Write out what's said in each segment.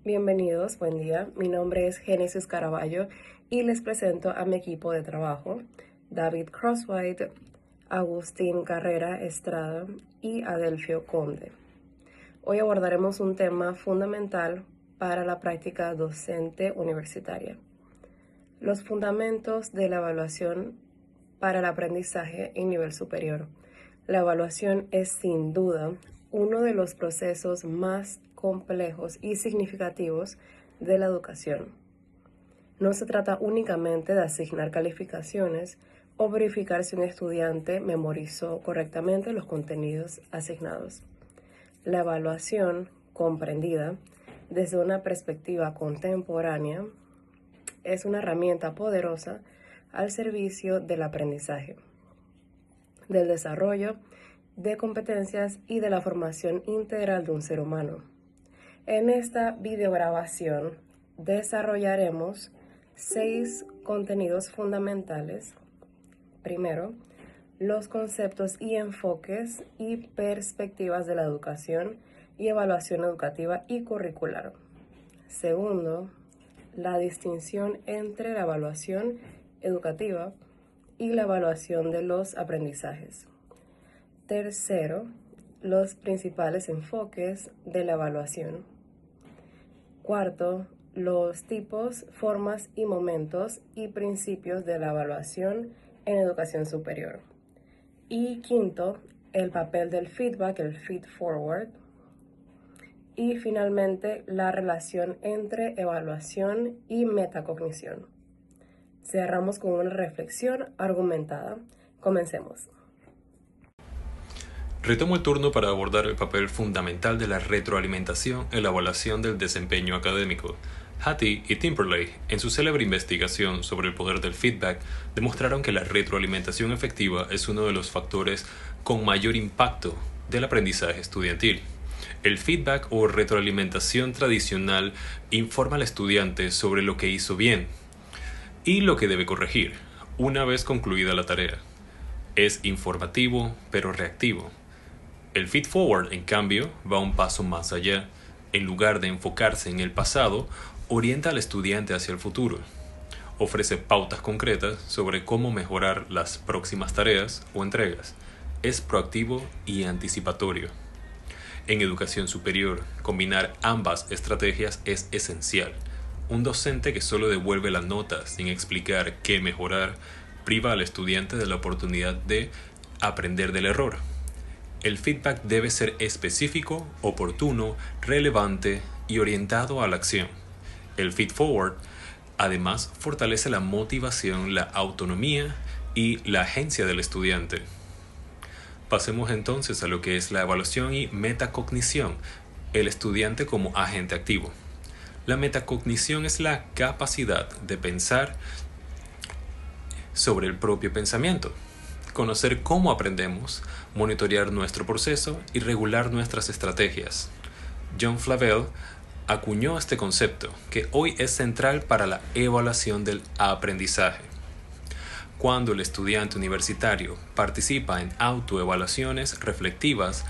Bienvenidos, buen día. Mi nombre es Génesis Caraballo y les presento a mi equipo de trabajo, David Crosswhite, Agustín Carrera Estrada y Adelfio Conde. Hoy abordaremos un tema fundamental para la práctica docente universitaria: los fundamentos de la evaluación para el aprendizaje en nivel superior. La evaluación es sin duda uno de los procesos más complejos y significativos de la educación. No se trata únicamente de asignar calificaciones o verificar si un estudiante memorizó correctamente los contenidos asignados. La evaluación, comprendida desde una perspectiva contemporánea, es una herramienta poderosa al servicio del aprendizaje, del desarrollo de competencias y de la formación integral de un ser humano. En esta videograbación desarrollaremos 6 contenidos fundamentales. Primero, los conceptos y enfoques y perspectivas de la educación y evaluación educativa y curricular. Segundo, la distinción entre la evaluación educativa y la evaluación de los aprendizajes. Tercero, los principales enfoques de la evaluación. Cuarto, los tipos, formas y momentos y principios de la evaluación en educación superior. Y quinto, el papel del feedback, el feed forward. Y finalmente, la relación entre evaluación y metacognición. Cerramos con una reflexión argumentada. Comencemos. Retomo el turno para abordar el papel fundamental de la retroalimentación en la evaluación del desempeño académico. Hattie y Timberlake, en su célebre investigación sobre el poder del feedback, demostraron que la retroalimentación efectiva es uno de los factores con mayor impacto del aprendizaje estudiantil. El feedback o retroalimentación tradicional informa al estudiante sobre lo que hizo bien y lo que debe corregir una vez concluida la tarea. Es informativo pero reactivo. El feed forward, en cambio, va un paso más allá. En lugar de enfocarse en el pasado, orienta al estudiante hacia el futuro. Ofrece pautas concretas sobre cómo mejorar las próximas tareas o entregas. Es proactivo y anticipatorio. En educación superior, combinar ambas estrategias es esencial. Un docente que solo devuelve la nota sin explicar qué mejorar priva al estudiante de la oportunidad de aprender del error. El feedback debe ser específico, oportuno, relevante y orientado a la acción. El feed forward, además, fortalece la motivación, la autonomía y la agencia del estudiante. Pasemos entonces a lo que es la evaluación y metacognición, el estudiante como agente activo. La metacognición es la capacidad de pensar sobre el propio pensamiento, conocer cómo aprendemos, monitorear nuestro proceso y regular nuestras estrategias. John Flavel acuñó este concepto, que hoy es central para la evaluación del aprendizaje. Cuando el estudiante universitario participa en autoevaluaciones reflectivas,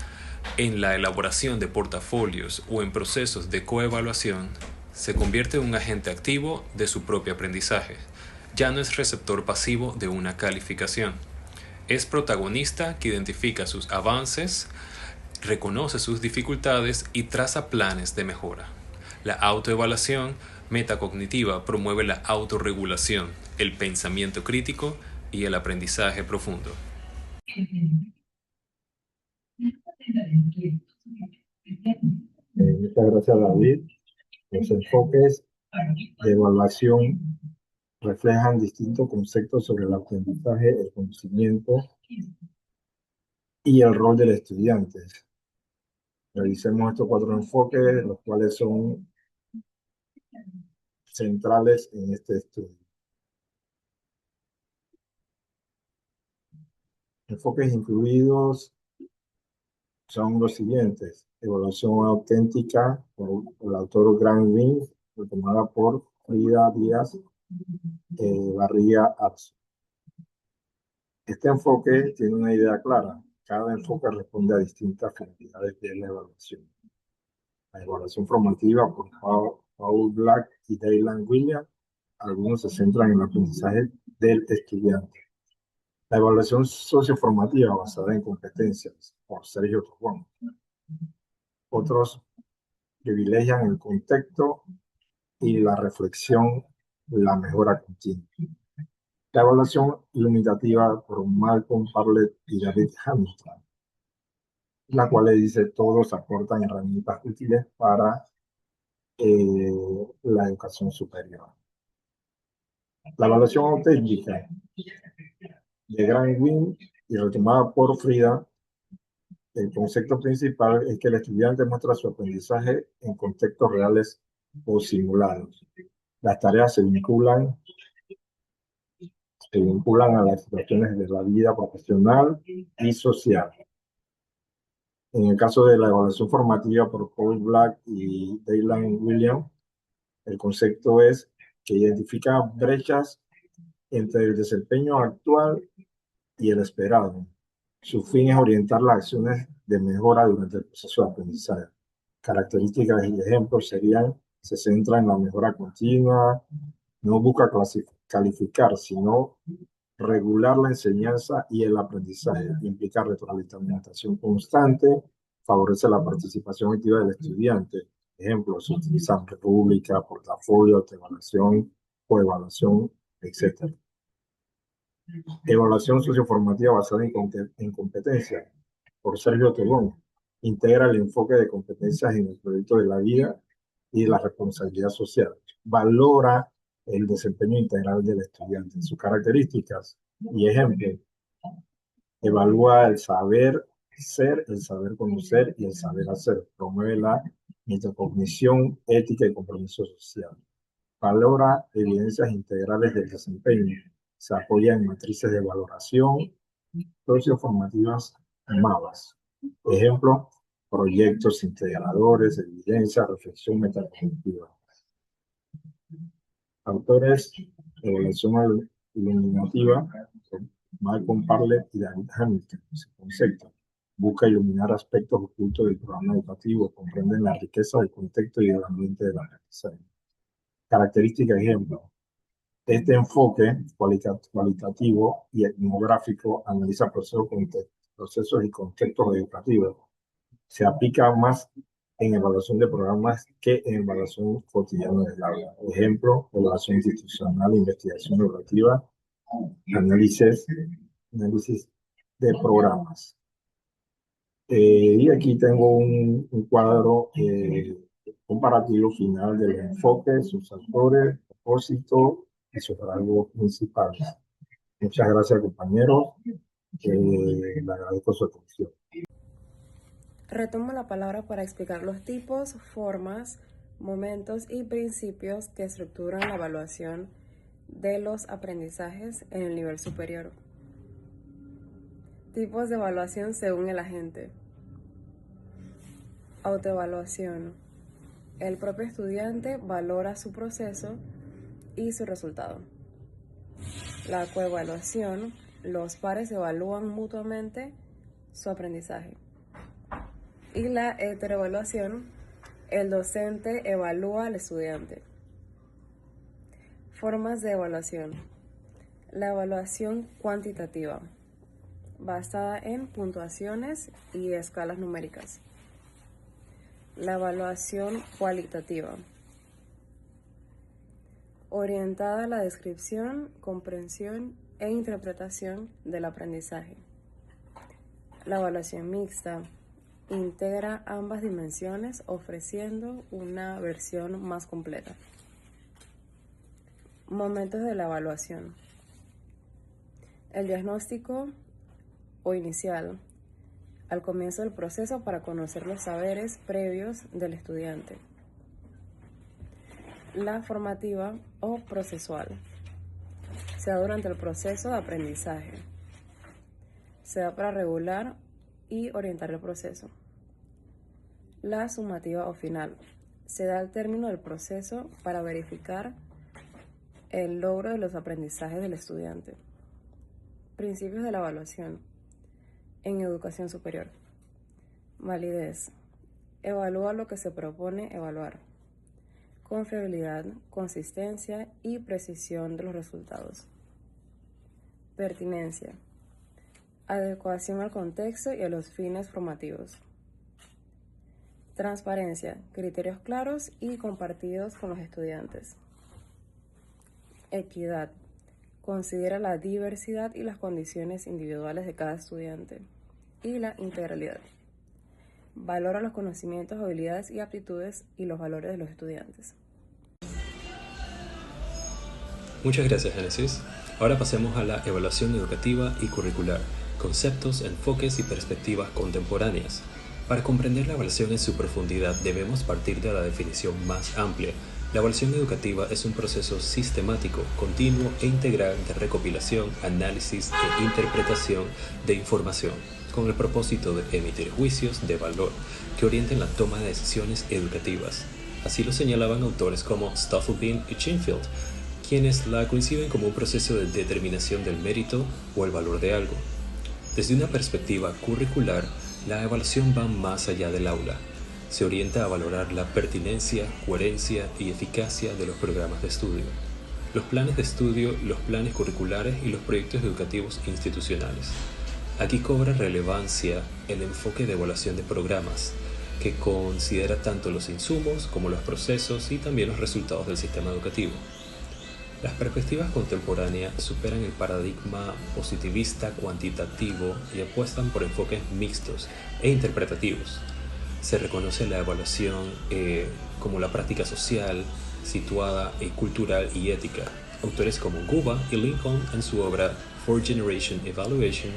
en la elaboración de portafolios o en procesos de coevaluación, se convierte en un agente activo de su propio aprendizaje. Ya no es receptor pasivo de una calificación. Es protagonista que identifica sus avances, reconoce sus dificultades y traza planes de mejora. La autoevaluación metacognitiva promueve la autorregulación, el pensamiento crítico y el aprendizaje profundo. Muchas gracias, David. Los enfoques de evaluación reflejan distintos conceptos sobre el aprendizaje, el conocimiento y el rol del estudiante. Revisemos estos 4 enfoques, los cuales son centrales en este estudio. Enfoques incluidos son los siguientes: evaluación auténtica por el autor Grant Wing, retomada por Frida Díaz Barriga Atzo. Este enfoque tiene una idea clara. Cada enfoque responde a distintas finalidades de la evaluación. La evaluación formativa, Paul Black y Dylan Williams. Algunos se centran en el aprendizaje del estudiante. La evaluación socioformativa basada en competencias, por Sergio Tobón. Otros privilegian el contexto y la reflexión, la mejora continua. La evaluación iluminativa por Malcolm Parlett y David Hamilton, la cual le dice todos aportan herramientas útiles para la educación superior. La evaluación auténtica de Grant Wynn y retomada por Frida, el concepto principal es que el estudiante muestra su aprendizaje en contextos reales o simulados. Las tareas se vinculan a las situaciones de la vida profesional y social. En el caso de la evaluación formativa por Paul Black y Dylan Williams, el concepto es que identifica brechas entre el desempeño actual y el esperado. Su fin es orientar las acciones de mejora durante el proceso de aprendizaje. Características y ejemplos serían: se centra en la mejora continua, no busca calificar, sino regular la enseñanza y el aprendizaje, implica retroalimentación constante, favorece la participación activa del estudiante. Ejemplos: se utilizan rúbrica, portafolio, autoevaluación, coevaluación, etc. Evaluación socioformativa basada en competencia, por Sergio Tobón. Integra el enfoque de competencias en el proyecto de la vida y la responsabilidad social. Valora el desempeño integral del estudiante, sus características y ejemplos. Evalúa el saber ser, el saber conocer y el saber hacer. Promueve la metacognición, ética y compromiso social. Valora evidencias integrales del desempeño. Se apoya en matrices de valoración socioformativas MAVAS. Ejemplo: proyectos integradores, evidencia, reflexión metacognitiva. Autores: evaluación iluminativa, Malcolm Parlett y David Hamilton. Ese concepto busca iluminar aspectos ocultos del programa educativo, comprenden la riqueza del contexto y del ambiente del aprendizaje. Característica ejemplo: este enfoque cualitativo y etnográfico analiza procesos y contextos educativos. Se aplica más en evaluación de programas que en evaluación cotidiana del aula. Ejemplo: evaluación institucional, investigación educativa, análisis de programas. Y aquí tengo un cuadro comparativo final del enfoque, sus autores, propósito y sus rasgos principales. Muchas gracias, compañeros. Le agradezco su atención. Retomo la palabra para explicar los tipos, formas, momentos y principios que estructuran la evaluación de los aprendizajes en el nivel superior. Tipos de evaluación según el agente. Autoevaluación. El propio estudiante valora su proceso y su resultado. La coevaluación. Los pares evalúan mutuamente su aprendizaje. Y la heteroevaluación. El docente evalúa al estudiante. Formas de evaluación. La evaluación cuantitativa, basada en puntuaciones y escalas numéricas. La evaluación cualitativa, orientada a la descripción, comprensión e interpretación del aprendizaje. La evaluación mixta integra ambas dimensiones, ofreciendo una versión más completa. Momentos de la evaluación. El diagnóstico o inicial, al comienzo del proceso para conocer los saberes previos del estudiante. La formativa o procesual, se da durante el proceso de aprendizaje. Se da para regular y orientar el proceso. La sumativa o final, se da al término del proceso para verificar el logro de los aprendizajes del estudiante. Principios de la evaluación en educación superior. Validez. Evalúa lo que se propone evaluar. confiabilidad, consistencia y precisión de los resultados. Pertinencia, adecuación al contexto y a los fines formativos. Transparencia, criterios claros y compartidos con los estudiantes. Equidad, considera la diversidad y las condiciones individuales de cada estudiante. Y la integralidad, valora los conocimientos, habilidades y aptitudes y los valores de los estudiantes. Muchas gracias, Génesis. Ahora pasemos a la evaluación educativa y curricular, conceptos, enfoques y perspectivas contemporáneas. Para comprender la evaluación en su profundidad debemos partir de la definición más amplia. La evaluación educativa es un proceso sistemático, continuo e integral de recopilación, análisis e interpretación de información, con el propósito de emitir juicios de valor que orienten la toma de decisiones educativas. Así lo señalaban autores como Stuffelbein y Chinfield, quienes la coinciden como un proceso de determinación del mérito o el valor de algo. Desde una perspectiva curricular, la evaluación va más allá del aula. Se orienta a valorar la pertinencia, coherencia y eficacia de los programas de estudio, los planes de estudio, los planes curriculares y los proyectos educativos institucionales. Aquí cobra relevancia el enfoque de evaluación de programas, que considera tanto los insumos como los procesos y también los resultados del sistema educativo. Las perspectivas contemporáneas superan el paradigma positivista cuantitativo y apuestan por enfoques mixtos e interpretativos. Se reconoce la evaluación como la práctica social, situada, cultural y ética. Autores como Guba y Lincoln, en su obra Fourth Generation Evaluation,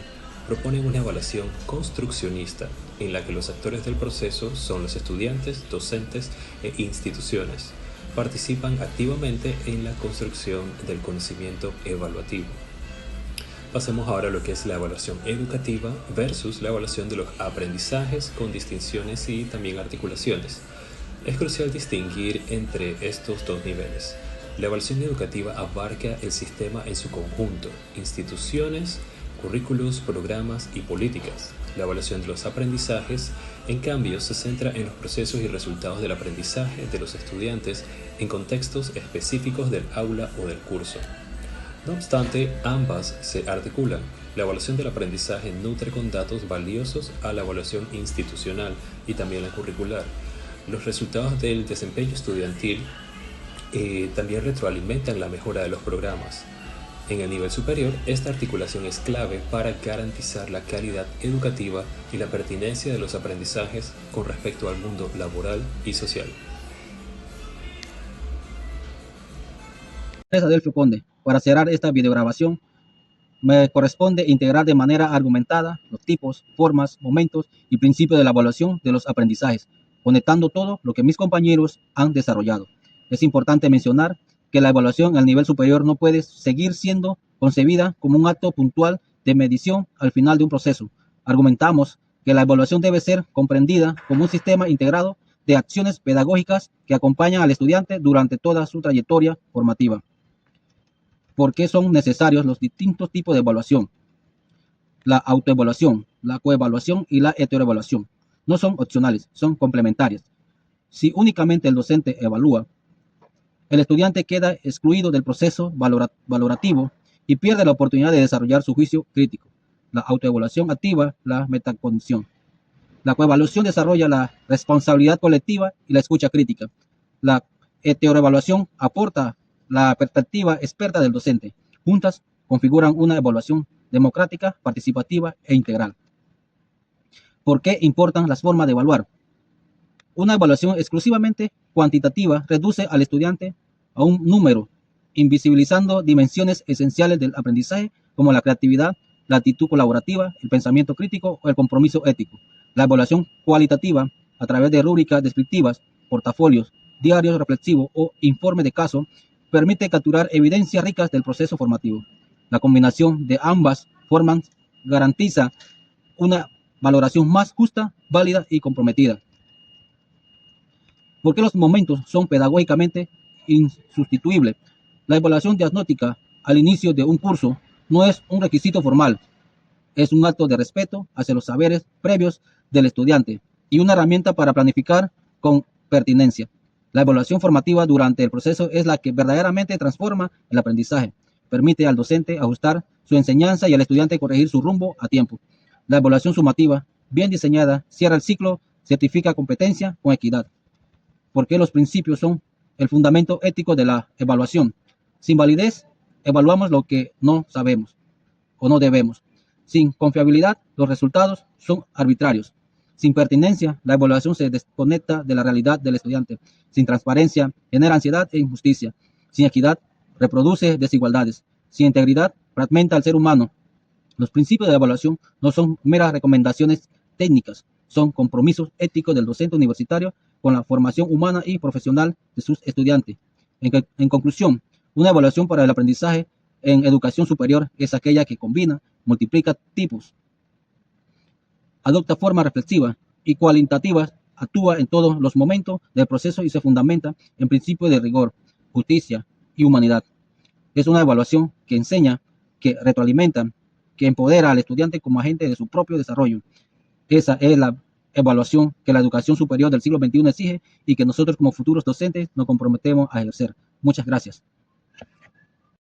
proponen una evaluación construccionista en la que los actores del proceso son los estudiantes, docentes e instituciones. Participan activamente en la construcción del conocimiento evaluativo. Pasemos ahora a lo que es la evaluación educativa versus la evaluación de los aprendizajes con distinciones y también articulaciones. Es crucial distinguir entre estos dos niveles. La evaluación educativa abarca el sistema en su conjunto, instituciones, currículos, programas y políticas. La evaluación de los aprendizajes, en cambio, se centra en los procesos y resultados del aprendizaje de los estudiantes en contextos específicos del aula o del curso. No obstante, ambas se articulan. La evaluación del aprendizaje nutre con datos valiosos a la evaluación institucional y también la curricular. Los resultados del desempeño estudiantil también retroalimentan la mejora de los programas. En el nivel superior, esta articulación es clave para garantizar la calidad educativa y la pertinencia de los aprendizajes con respecto al mundo laboral y social. Gracias, Adelfio Conde. Para cerrar esta videograbación, me corresponde integrar de manera argumentada los tipos, formas, momentos y principios de la evaluación de los aprendizajes, conectando todo lo que mis compañeros han desarrollado. Es importante mencionar que la evaluación al nivel superior no puede seguir siendo concebida como un acto puntual de medición al final de un proceso. Argumentamos que la evaluación debe ser comprendida como un sistema integrado de acciones pedagógicas que acompañan al estudiante durante toda su trayectoria formativa. ¿Por qué son necesarios los distintos tipos de evaluación? La autoevaluación, la coevaluación y la heteroevaluación no son opcionales, son complementarias. Si únicamente el docente evalúa, el estudiante queda excluido del proceso valorativo y pierde la oportunidad de desarrollar su juicio crítico. La autoevaluación activa la metacognición. La coevaluación desarrolla la responsabilidad colectiva y la escucha crítica. La heteroevaluación aporta la perspectiva experta del docente. Juntas configuran una evaluación democrática, participativa e integral. ¿Por qué importan las formas de evaluar? Una evaluación exclusivamente cuantitativa reduce al estudiante a un número, invisibilizando dimensiones esenciales del aprendizaje como la creatividad, la actitud colaborativa, el pensamiento crítico o el compromiso ético. La evaluación cualitativa, a través de rúbricas descriptivas, portafolios, diarios reflexivos o informes de caso, permite capturar evidencias ricas del proceso formativo. La combinación de ambas formas garantiza una valoración más justa, válida y comprometida. ¿Por qué los momentos son pedagógicamente insustituibles? La evaluación diagnóstica al inicio de un curso no es un requisito formal, es un acto de respeto hacia los saberes previos del estudiante y una herramienta para planificar con pertinencia. La evaluación formativa durante el proceso es la que verdaderamente transforma el aprendizaje. Permite al docente ajustar su enseñanza y al estudiante corregir su rumbo a tiempo. La evaluación sumativa, bien diseñada, cierra el ciclo, certifica competencia con equidad. Porque los principios son el fundamento ético de la evaluación. Sin validez, evaluamos lo que no sabemos o no debemos. Sin confiabilidad, los resultados son arbitrarios. Sin pertinencia, la evaluación se desconecta de la realidad del estudiante. Sin transparencia, genera ansiedad e injusticia. Sin equidad, reproduce desigualdades. Sin integridad, fragmenta al ser humano. Los principios de la evaluación no son meras recomendaciones técnicas, son compromisos éticos del docente universitario con la formación humana y profesional de sus estudiantes. En conclusión, una evaluación para el aprendizaje en educación superior es aquella que combina, multiplica tipos, adopta formas reflexivas y cualitativas, actúa en todos los momentos del proceso y se fundamenta en principios de rigor, justicia y humanidad. Es una evaluación que enseña, que retroalimenta, que empodera al estudiante como agente de su propio desarrollo. Esa es la evaluación que la educación superior del siglo XXI exige y que nosotros como futuros docentes nos comprometemos a ejercer. Muchas gracias.